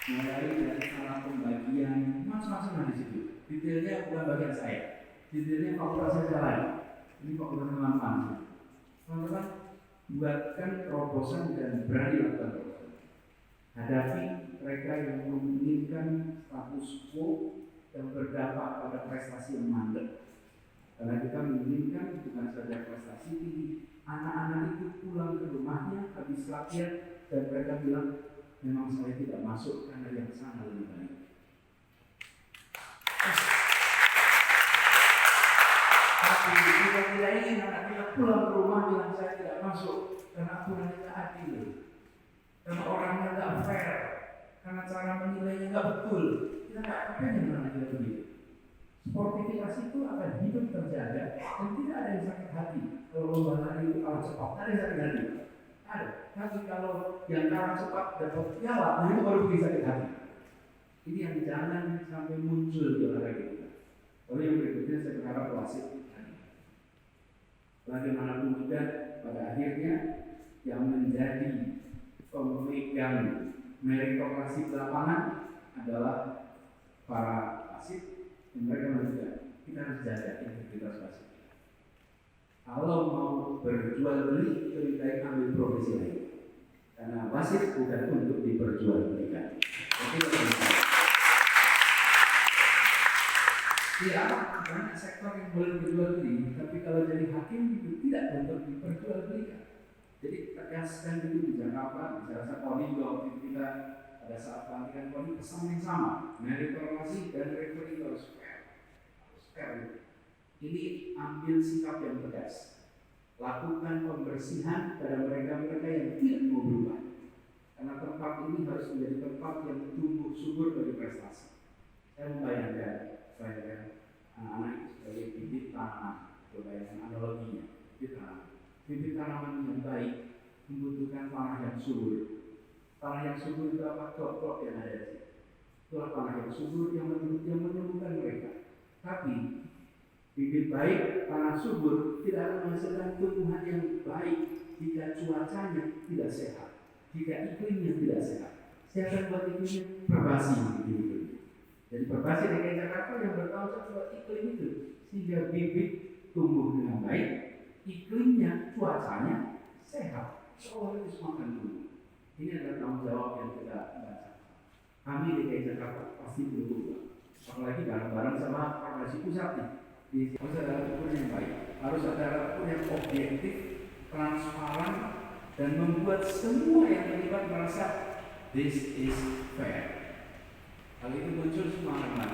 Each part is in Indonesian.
mulai dari cara pembagian macam-macam di situ. Detailnya bukan bagian saya, detailnya fakultas saya lain. Ini fakultas teman-teman. Teman-teman buatkan terobosan dan berani lakukan terobosan. Hadapi mereka yang menginginkan status quo yang berdampak pada prestasi yang mandek. Karena kita menginginkan bukan saja prestasi tinggi, anak-anak itu pulang ke rumahnya habis latihan dan mereka bilang, memang saya tidak masuk karena yang sana lebih baik. Tapi kita tidak ingin anak kita pulang ke rumah bilang saya tidak masuk karena aturannya tidak adil, karena orangnya tidak fair, karena cara menilainya tidak betul. Kita tidak pengen anak kita begitu. Sportivitas itu akan hidup terjaga dan tidak ada yang sakit hati. Kalau lomba lari itu kalah cepat, ada yang sakit hati. Ada. Tapi kalau yang kalah cepat dapat piala, nah itu baru bikin sakit hati. Ini yang jangan sampai muncul di olahraga kita. Lalu yang berikutnya saya berharap wasit. Bagaimanapun juga pada akhirnya yang menjadi pemegang meritokrasi lapangan adalah para wasit. Mereka juga kita harus jaga integritas wasit. Kalau mau berjual beli, lebih baik ambil profesi lain. Karena wasit bukan untuk diperjualbelikan. Oke, tidak banyak sektor yang boleh berjual beli, tapi kalau jadi hakim itu tidak untuk diperjualbelikan. Jadi tegaskan itu di Jakarta, di Jakarta Koni waktu itu kita pada saat pelantikan Koni pesan yang sama, meritokrasi dan referee harus fair. Ini ambil sikap yang tegas. Lakukan pembersihan pada mereka-mereka yang tidak mau berubah. Karena tempat ini harus menjadi tempat yang tumbuh subur bagi prestasi. Saya membayangkan anak-anak itu sebagai bibit tanaman. Bayangkan analoginya, bibit tanaman yang baik membutuhkan tanah yang subur. Tanah yang subur itu apa? Tok-tok yang ada di situ. Itulah tanah yang subur yang menumbuhkan mereka. Tapi bibit baik, tanah subur tidak akan menghasilkan tumbuhan yang baik jika cuacanya tidak sehat, jika iklimnya tidak sehat. Siapa buat iklimnya? Perbasi iklim. Jadi perbasi DKI Jakarta yang bertanggung jawab buat iklim itu, sehingga bibit tumbuh dengan baik, iklimnya, cuacanya sehat. Seolah itu semakin tumbuh. Ini adalah tanggung jawab yang kita baca. Kami DKI Jakarta pasti berubah. Apalagi bareng-bareng sama Farmasi Pusat nih. Harus ada ukur yang baik, harus ada ukur yang objektif, transparan, dan membuat semua yang terlibat merasa this is fair. Hal itu muncul semangat.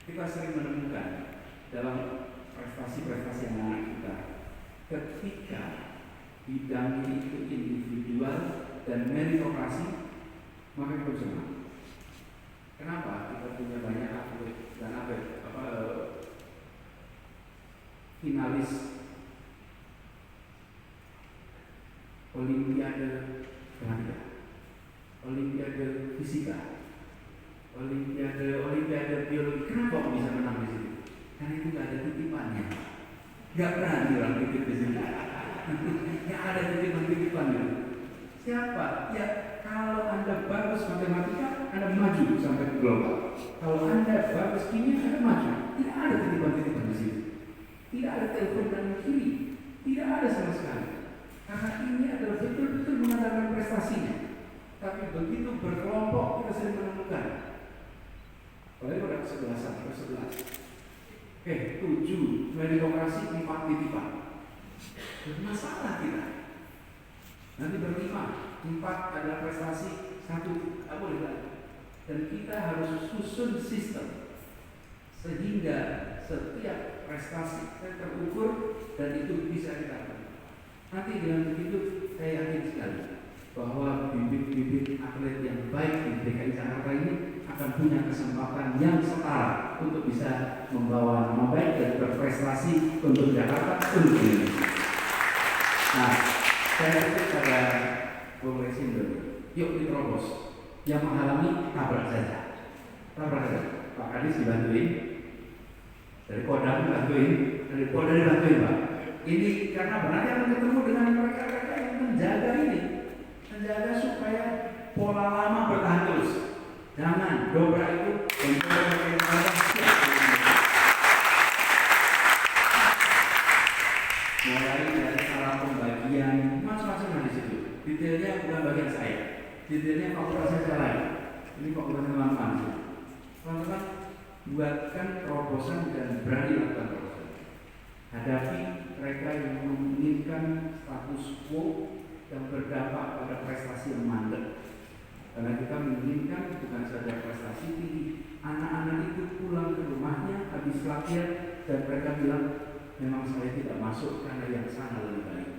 Kita sering menemukan dalam prestasi-prestasi anak kita, ketika bidangnya itu individual dan meritokrasi, maka kita senang. Kenapa kita punya banyak atlet dan finalis Olimpiade Belanda, Olimpiade Fisika, Olimpiade Biologi. Kenapa kok bisa menang di sini? Karena itu nggak ada titipannya. Nggak berani orang titip di sini. Nggak ada titipan-titipannya. Siapa? Ya kalau Anda bagus matematika, Anda maju sampai ke global. Kalau Anda bagus kimia, Anda maju. Tidak ada titipan-titipan di sini. Tidak ada telepon kanan kiri. Tidak ada sama sekali. Karena ini adalah betul-betul mengandalkan prestasinya. Tapi begitu berkelompok kita sering menemukan. Boleh pada kesebelasan, ke-11. 7 meritokrasi 4 titipan. Masalah kita. Nanti berlima, 4 adalah prestasi, 1 tidak boleh lagi. Dan kita harus susun sistem sehingga setiap prestasi terukur dan itu bisa kita lakukan. Nanti dengan begitu saya yakin sekali bahwa bibit-bibit atlet yang baik di DKI Jakarta ini akan punya kesempatan yang setara untuk bisa membawa nama baik dan berprestasi untuk Jakarta untuk Indonesia. Nah, saya kritik pada Bung Resindo, yuk diterobos. Yang menghalangi tabrak saja. Pak Kadis dibantuin, dari Kodam dibantuin, dari Polda dibantuin Pak. Ini karena nanti akan ketemu dengan mereka yang menjaga ini, menjaga supaya pola lama bertahan terus. Detailnya bukan bagian saya. Detailnya fakultas saya lain. Ini fakultas teman-teman. Teman-teman buatkan terobosan dan berani lakukan terobosan. Hadapi mereka yang menginginkan status quo yang berdampak pada prestasi yang mandek. Karena kita menginginkan bukan saja prestasi tinggi, anak-anak itu pulang ke rumahnya habis latihan dan mereka bilang, memang saya tidak masuk karena yang sana lebih baik.